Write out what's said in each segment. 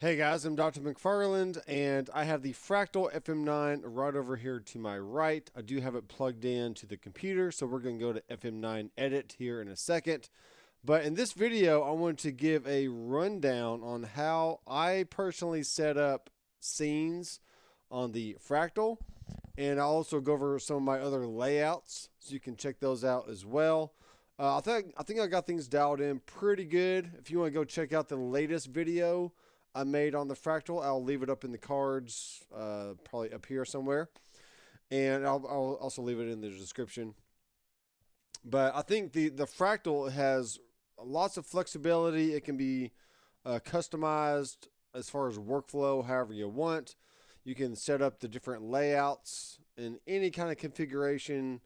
Hey guys, I'm Doctor McFarland, and I have the Fractal FM9 right over here to my right. I do have it plugged in to the computer, so we're going to go to FM9 Edit here in a second. But in this video, I want to give a rundown on how I personally set up scenes on the Fractal, and I'll also go over some of my other layouts, so you can check those out as well. I think I got things dialed in pretty good. If you want to go check out the latest video I made on the Fractal, I'll leave it up in the cards, probably up here somewhere, and I'll also leave it in the description. But I think the Fractal has lots of flexibility. It can be customized as far as workflow, however you want. You can set up the different layouts in any kind of configuration,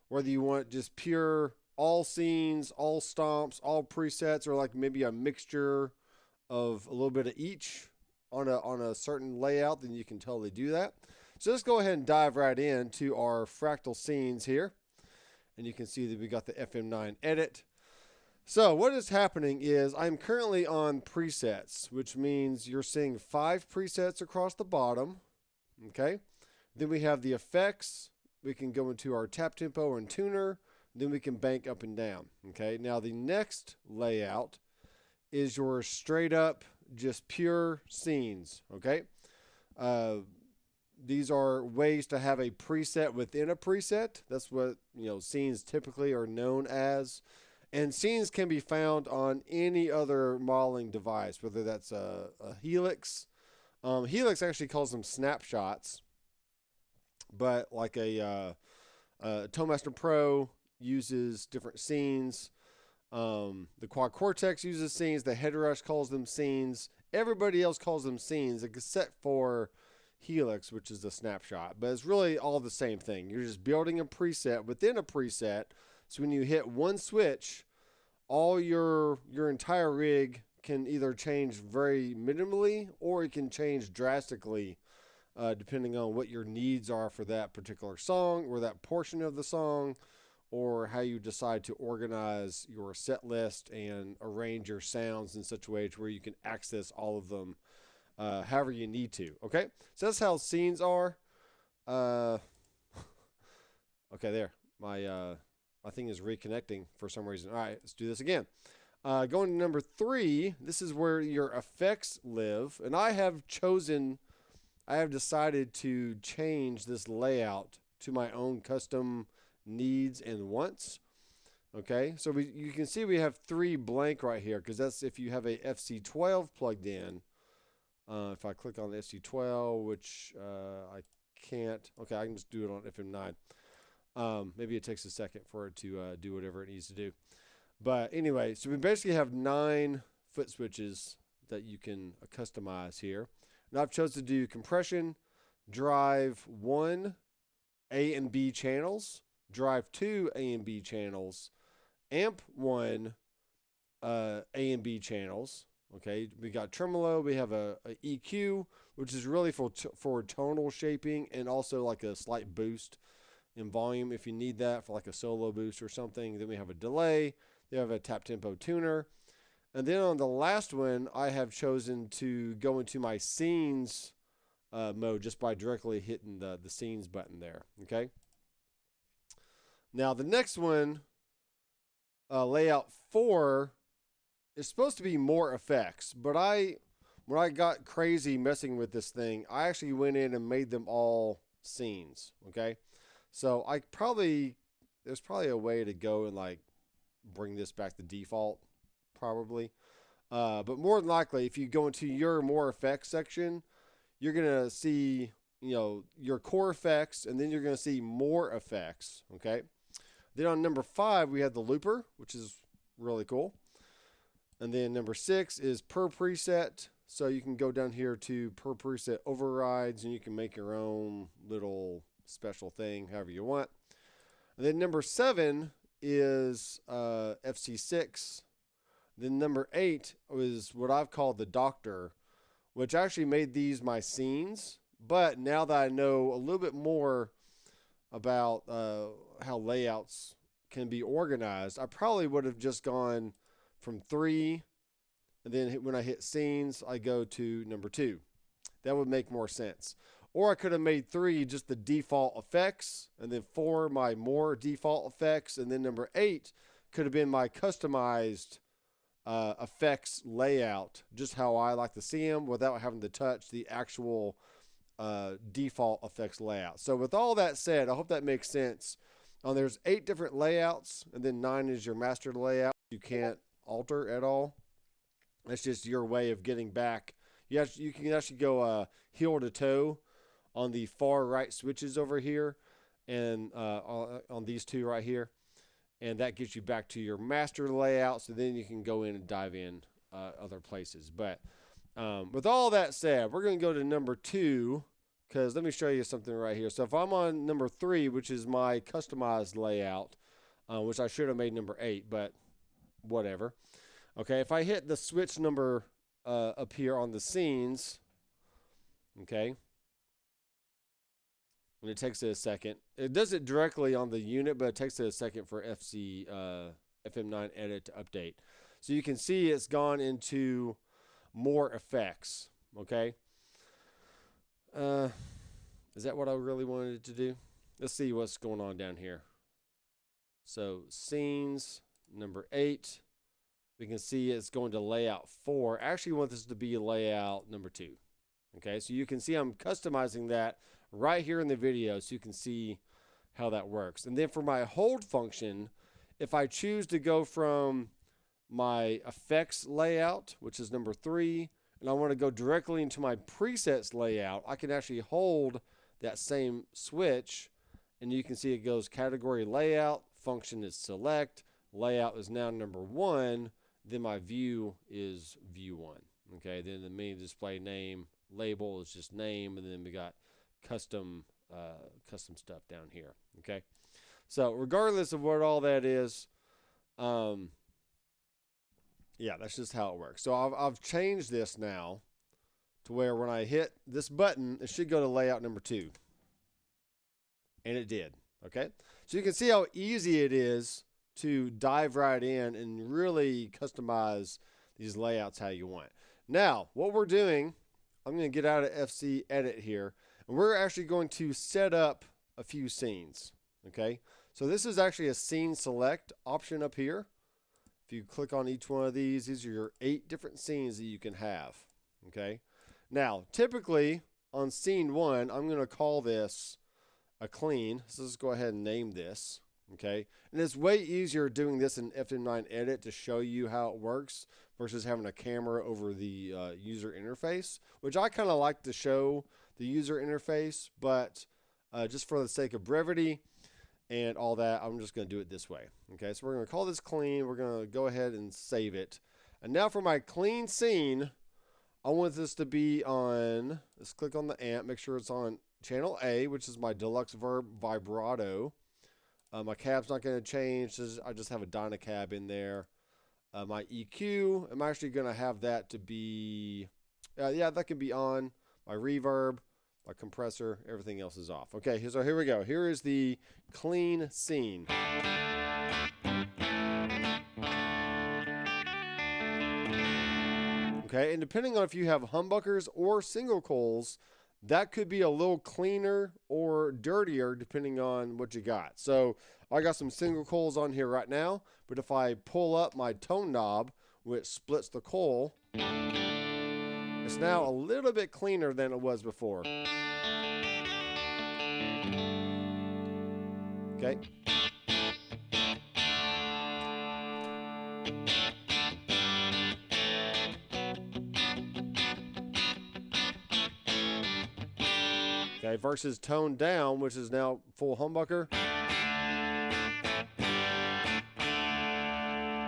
whether you want just pure all scenes, all stomps, all presets, or like maybe a mixture of a little bit of each on a certain layout, then you can totally do that. So let's go ahead and dive right into our Fractal scenes here. And you can see that we got the FM9 edit. So what is happening is I'm currently on presets, which means you're seeing 5 presets across the bottom. Okay. Then we have the effects. We can go into our tap tempo and tuner. Then we can bank up and down. Okay. Now the next layout is your straight up, just pure scenes. Okay. These are ways to have a preset within a preset. That's what, scenes typically are known as. And scenes can be found on any other modeling device, whether that's a Helix. Helix actually calls them snapshots, but like a Toemaster Pro uses different scenes. The Quad Cortex uses scenes. The Headrush calls them scenes. Everybody else calls them scenes, except for Helix, which is a snapshot. But it's really all the same thing. You're just building a preset within a preset. So when you hit one switch, all your entire rig can either change very minimally or it can change drastically, depending on what your needs are for that particular song or that portion of the song, or how you decide to organize your set list and arrange your sounds in such a way to where you can access all of them however you need to. Okay, so that's how scenes are. Okay, there. My thing is reconnecting for some reason. All right, let's do this again. Going to number 3, this is where your effects live. And I have decided to change this layout to my own custom needs and wants. Okay, so you can see we have 3 blank right here, because that's if you have a FC12 plugged in. If I click on the FC12, which I can't. Okay, I can just do it on FM9. Maybe it takes a second for it to do whatever it needs to do. But anyway, so we basically have 9 foot switches that you can customize here. And I've chosen to do compression, drive 1 A and B channels, drive 2 A and B channels, amp 1 A and B channels. Okay, we got tremolo, we have a EQ, which is really for tonal shaping and also like a slight boost in volume if you need that for like a solo boost or something. Then we have a delay, we have a tap tempo tuner. And then on the last one, I have chosen to go into my scenes mode just by directly hitting the scenes button there. Okay. Now the next one, layout 4, is supposed to be more effects, but when I got crazy messing with this thing, I actually went in and made them all scenes. Okay, so there's probably a way to go and like bring this back to default, probably. But more than likely, if you go into your more effects section, you're gonna see your core effects, and then you're gonna see more effects. Okay. Then on number 5, we have the looper, which is really cool. And then number 6 is per preset. So you can go down here to per preset overrides, and you can make your own little special thing, however you want. And then number 7 is FC6. Then number 8 was what I've called the Doctor, which actually made these my scenes. But now that I know a little bit more about how layouts can be organized, I probably would have just gone from 3 and then when I hit scenes, I go to number 2. That would make more sense. Or I could have made 3 just the default effects, and then 4 my more default effects, and then number 8 could have been my customized effects layout, just how I like to see them without having to touch the actual default effects layout. So with all that said, I hope that makes sense. There's 8 different layouts, and then 9 is your master layout. You can't alter at all. That's just your way of getting back. You can actually go heel to toe on the far right switches over here, and on these 2 right here, and that gets you back to your master layout. So then you can go in and dive in other places. But with all that said, we're going to go to number 2, because let me show you something right here. So if I'm on number 3, which is my customized layout, which I should have made number 8, but whatever. Okay, if I hit the switch number up here on the scenes, okay, and it takes it a second. It does it directly on the unit, but it takes it a second for FM9 edit to update. So you can see it's gone into more effects, okay? Is that what I really wanted it to do? Let's see what's going on down here. So scenes, number 8. We can see it's going to layout 4. I actually want this to be layout number 2. Okay, so you can see I'm customizing that right here in the video, so you can see how that works. And then for my hold function, if I choose to go from my effects layout, which is number 3, and I want to go directly into my presets layout, I can actually hold that same switch, and you can see it goes category layout, function is select, layout is now number 1, then my view is view 1. Okay, then the main display name label is just name, and then we got custom stuff down here. Okay, so regardless of what all that is, yeah, that's just how it works. So I've changed this now to where when I hit this button, it should go to layout number 2, and it did. Okay, so you can see how easy it is to dive right in and really customize these layouts how you want. Now, what we're doing, I'm going to get out of FC Edit here, and we're actually going to set up a few scenes. Okay, so this is actually a scene select option up here. If you click on each one of these are your 8 different scenes that you can have. Okay, now typically on scene 1, I'm going to call this a clean. So let's go ahead and name this. Okay, and it's way easier doing this in FM9 Edit to show you how it works versus having a camera over the user interface, which I kind of like to show the user interface, but just for the sake of brevity and all that, I'm just going to do it this way. Okay, so we're going to call this clean. We're going to go ahead and save it. And now for my clean scene, I want this to be on, let's click on the amp, make sure it's on channel A, which is my deluxe verb vibrato. My cab's not going to change. I just have a Dynacab in there. My EQ, I'm actually going to have that to be, yeah, that can be on. My reverb, my compressor, everything else is off. Okay, so here we go. Here is the clean scene. Okay, and depending on if you have humbuckers or single coils, that could be a little cleaner or dirtier depending on what you got. So I got some single coils on here right now, but if I pull up my tone knob, which splits the coil, it's now a little bit cleaner than it was before. Okay. Okay, versus tone down, which is now full humbucker.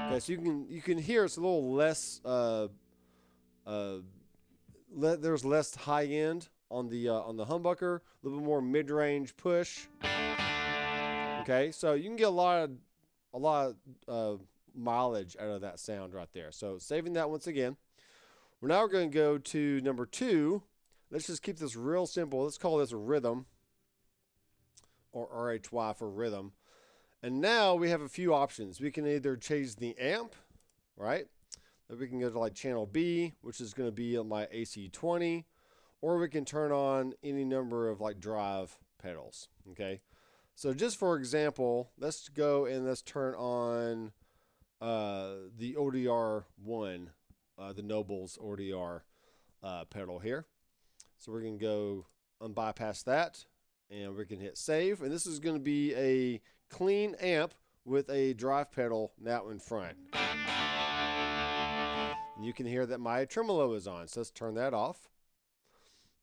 Okay, so you can hear it's a little less. There's less high end on the humbucker, a little bit more mid range push. Okay, so you can get a lot of mileage out of that sound right there. So saving that once again. We're now going to go to number 2. Let's just keep this real simple. Let's call this a rhythm, or RHY for rhythm. And now we have a few options. We can either change the amp, right? We can go to like channel B, which is going to be on my AC20, or we can turn on any number of like drive pedals. Okay. So just for example, let's go and let's turn on the ODR1, the Nobles ODR pedal here. So we're going to go unbypass that, and we can hit save. And this is going to be a clean amp with a drive pedal now in front. And you can hear that my tremolo is on. So let's turn that off.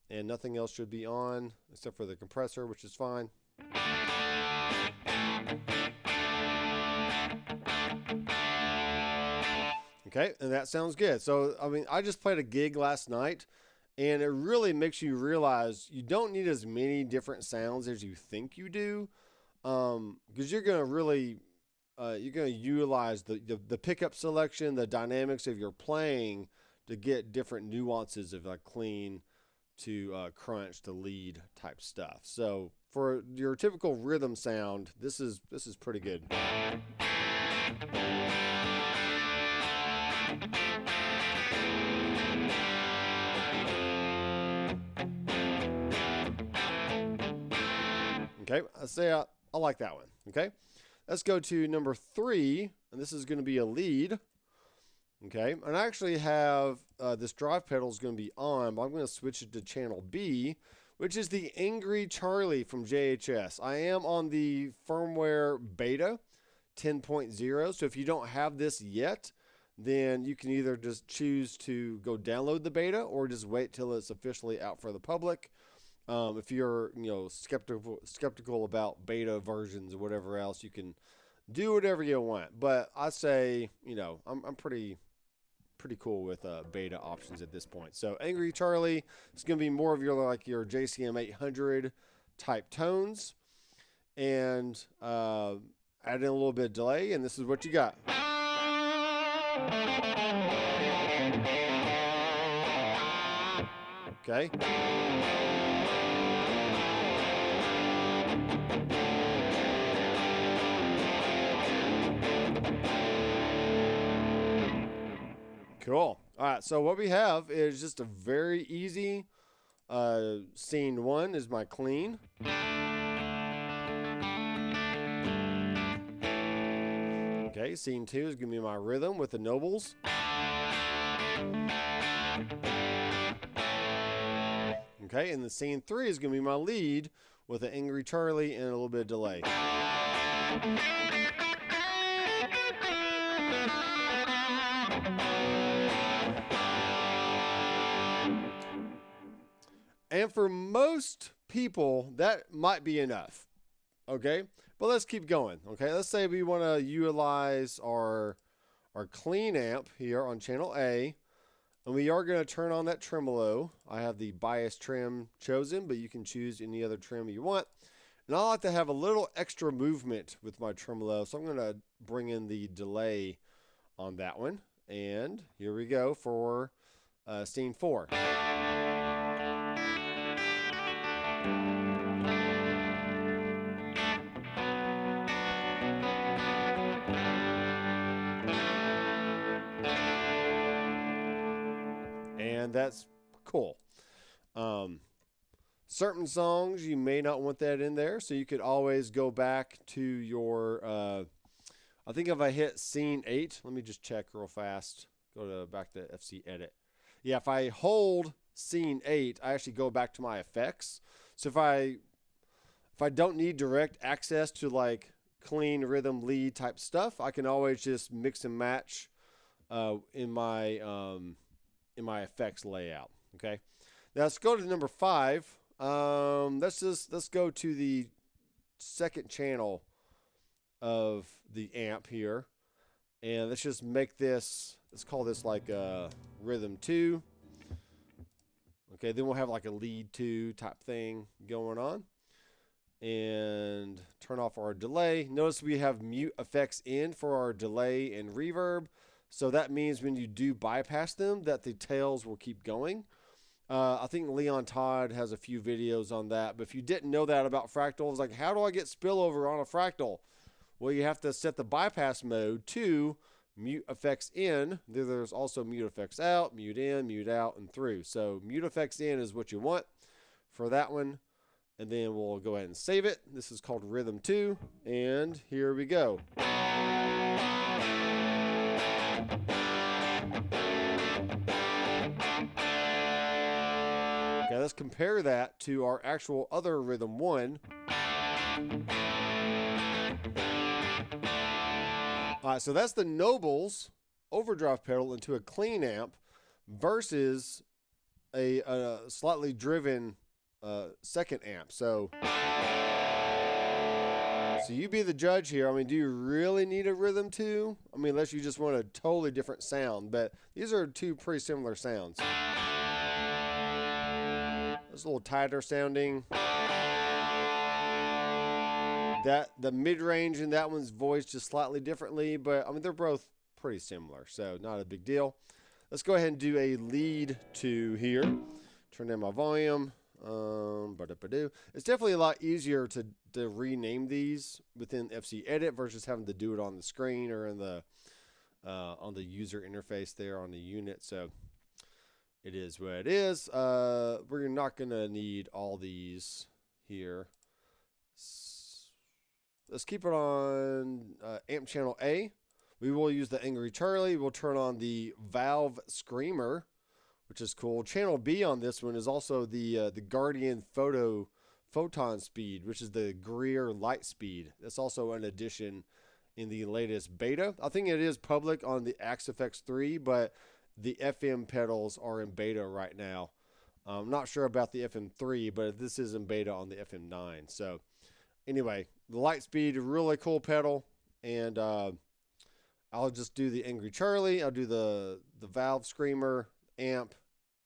And nothing else should be on except for the compressor, which is fine. Okay, and that sounds good. So, I mean, I just played a gig last night, and it really makes you realize you don't need as many different sounds as you think you do, because you're going to really, you're going to utilize the pickup selection, the dynamics of your playing to get different nuances of like clean to crunch to lead type stuff. So for your typical rhythm sound, this is pretty good. Okay, I say I like that one. Okay, let's go to number 3, and this is going to be a lead. Okay, and I actually have this drive pedal is going to be on, but I'm going to switch it to channel B, which is the Angry Charlie from JHS. I am on the firmware beta 10.0, so if you don't have this yet, then you can either just choose to go download the beta or just wait till it's officially out for the public. If you're, skeptical about beta versions or whatever else, you can do whatever you want. But I say, I'm pretty cool with beta options at this point. So Angry Charlie is going to be more of your JCM 800 type tones, and add in a little bit of delay, and this is what you got. Okay. Cool. All right, so what we have is just a very easy scene 1 is my clean. Okay, scene 2 is going to be my rhythm with the Nobles. Okay, and the scene 3 is going to be my lead with an Angry Charlie and a little bit of delay. And for most people, that might be enough. Okay, but let's keep going. Okay, let's say we want to utilize our clean amp here on channel A, and we are going to turn on that tremolo. I have the bias trim chosen, but you can choose any other trim you want. And I like to have a little extra movement with my tremolo, so I'm going to bring in the delay on that one. And here we go for scene 4. And that's cool. Certain songs you may not want that in there, so you could always go back to your I think if I hit scene 8, let me just check real fast. Back to FC edit. Yeah, if I hold scene 8, I actually go back to my effects. So if I don't need direct access to like clean rhythm lead type stuff, I can always just mix and match in my effects layout. Okay, now let's go to number 5. Let's go to the second channel of the amp here, and let's just make this. Let's call this like rhythm 2. Okay, then we'll have like a lead 2 type thing going on, and turn off our delay. Notice we have mute effects in for our delay and reverb. So that means when you do bypass them, that the tails will keep going. I think Leon Todd has a few videos on that. But if you didn't know that about fractals, like how do I get spillover on a fractal? Well, you have to set the bypass mode to mute effects in. There's also mute effects out, mute in, mute out, and through. So mute effects in is what you want for that one. And then we'll go ahead and save it. This is called Rhythm 2. And here we go. Okay, let's compare that to our actual other Rhythm 1. All right, so that's the Noble's overdrive pedal into a clean amp versus a slightly driven second amp. So you be the judge here. I mean, do you really need a Rhythm 2? I mean, unless you just want a totally different sound, but these are two pretty similar sounds. It's a little tighter sounding. The mid-range in that one's voiced just slightly differently, but I mean, they're both pretty similar, so not a big deal. Let's go ahead and do a lead 2 here. Turn down my volume. It's definitely a lot easier to rename these within FC Edit versus having to do it on the screen or in the on the user interface there on the unit. So it is what it is. We're not gonna need all these here. Let's keep it on amp channel A. We will use the Angry Charlie. We'll turn on the Valve Screamer, which is cool. Channel B on this one is also the Guardian Photon Speed, which is the Greer Light Speed. That's also an addition in the latest beta. I think it is public on the Axe-FX 3, but the FM pedals are in beta right now. I'm not sure about the FM3, but this is in beta on the FM9. So anyway, the Light Speed, really cool pedal. And I'll just do the Angry Charlie. I'll do the Valve Screamer amp.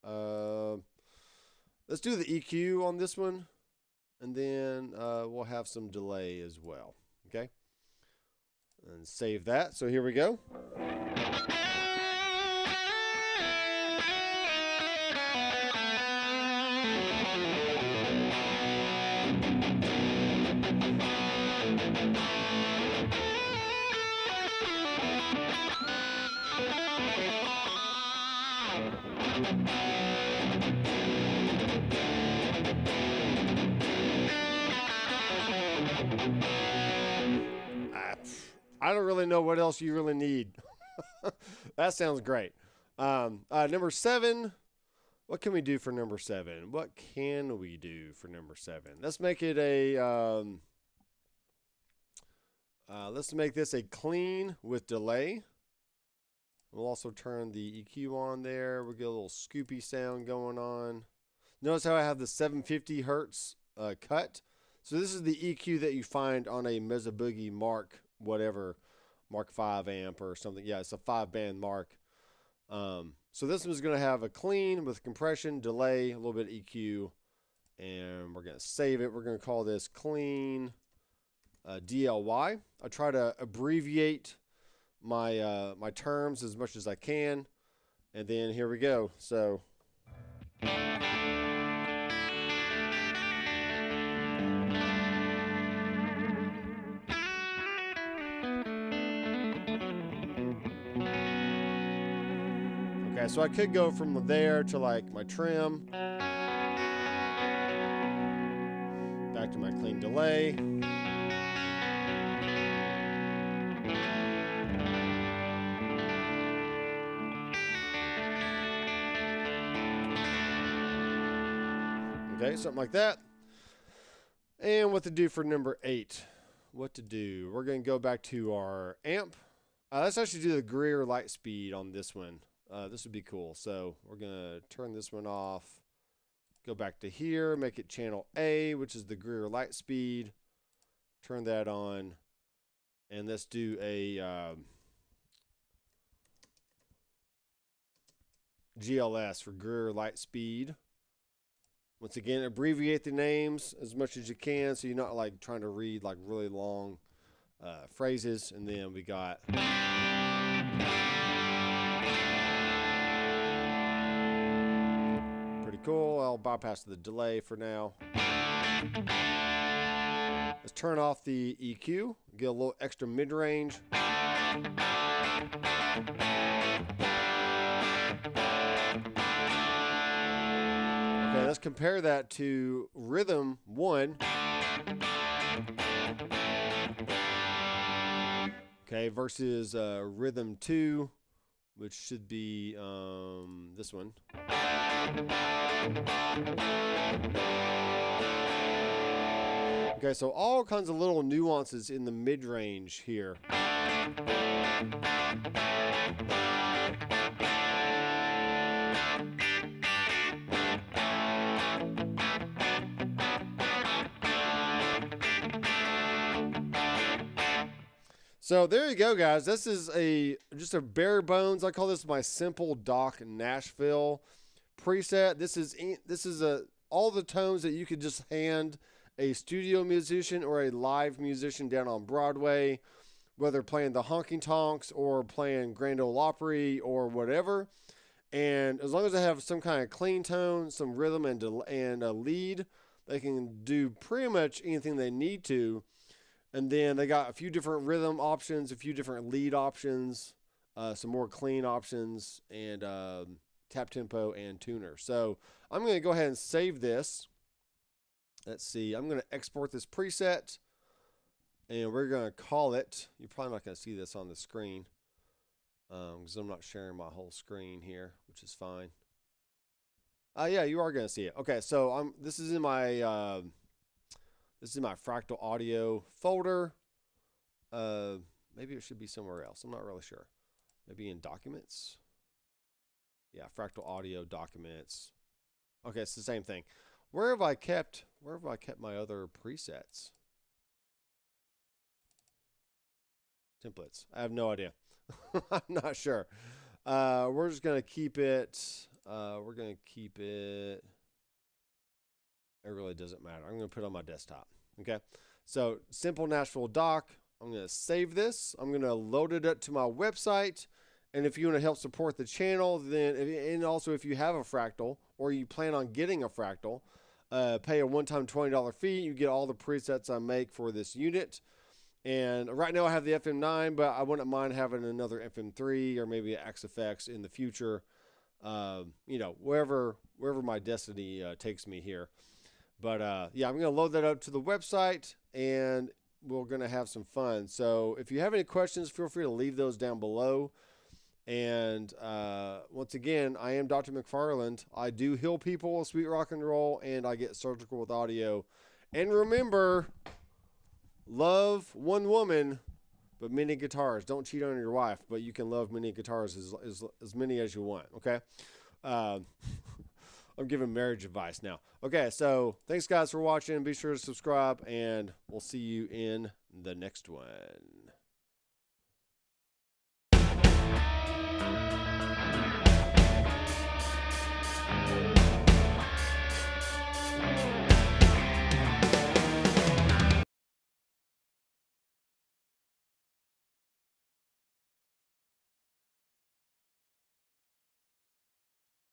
Let's do the EQ on this one. And then we'll have some delay as well. Okay. And save that. So here we go. I don't really know what else you really need. That sounds great. Number 7. What can we do for number 7? What can we do for number 7? Let's make it a. Let's make this a clean with delay. We'll also turn the EQ on there. We'll get a little scoopy sound going on. Notice how I have the 750 hertz cut. So this is the EQ that you find on a Mesa Boogie Mark whatever, Mark 5 amp or something. Yeah, it's a 5-band Mark. So this one's going to have a clean with compression, delay, a little bit of EQ, and we're going to save it. We're going to call this clean DLY. I try to abbreviate my my terms as much as I can, and then here we go. So okay, so I could go from there to like my trim, back to my clean delay. Okay, something like that. And what to do for number 8. What to do. We're going to go back to our amp. Let's actually do the Greer Light Speed on this one. This would be cool. So we're going to turn this one off. Go back to here. Make it channel A, which is the Greer Light Speed. Turn that on. And let's do a GLS for Greer Light Speed. Once again, abbreviate the names as much as you can so you're not like trying to read like really long phrases. And then we got pretty cool. I'll bypass the delay for now. Let's turn off the EQ, get a little extra mid-range. Okay, let's compare that to rhythm 1. Okay, versus rhythm 2, which should be this one. Okay, so all kinds of little nuances in the mid-range here. So there you go, guys. This is just a bare bones. I call this my simple Doc Nashville preset. This is all the tones that you could just hand a studio musician or a live musician down on Broadway, whether playing the honky tonks or playing Grand Ole Opry or whatever. And as long as they have some kind of clean tone, some rhythm, and a lead, they can do pretty much anything they need to. And then they got a few different rhythm options, a few different lead options, some more clean options, and tap tempo and tuner. So I'm going to go ahead and save this. Let's see. I'm going to export this preset, and we're going to call it. You're probably not going to see this on the screen because I'm not sharing my whole screen here, which is fine. Yeah, you are going to see it. Okay, so this is in my Fractal audio folder. Maybe it should be somewhere else. I'm not really sure. Maybe in documents. Yeah, Fractal audio documents. Okay, it's the same thing. Where have I kept my other presets? Templates. I have no idea. I'm not sure. We're just gonna keep it. We're gonna keep it. It really doesn't matter. I'm going to put it on my desktop. Okay. So simple Nashville doc. I'm going to save this. I'm going to load it up to my website. And if you want to help support the channel, and also if you have a Fractal or you plan on getting a Fractal, pay a one-time $20 fee. You get all the presets I make for this unit. And right now I have the FM9, but I wouldn't mind having another FM3 or maybe an XFX in the future. Wherever my destiny takes me here. But yeah, I'm going to load that up to the website, and we're going to have some fun. So if you have any questions, feel free to leave those down below. And once again, I am Dr. McFarland. I do heal people with sweet rock and roll, and I get surgical with audio. And remember, love one woman, but many guitars. Don't cheat on your wife, but you can love many guitars as many as you want, okay? I'm giving marriage advice now. Okay, so thanks guys for watching. Be sure to subscribe, and we'll see you in the next one.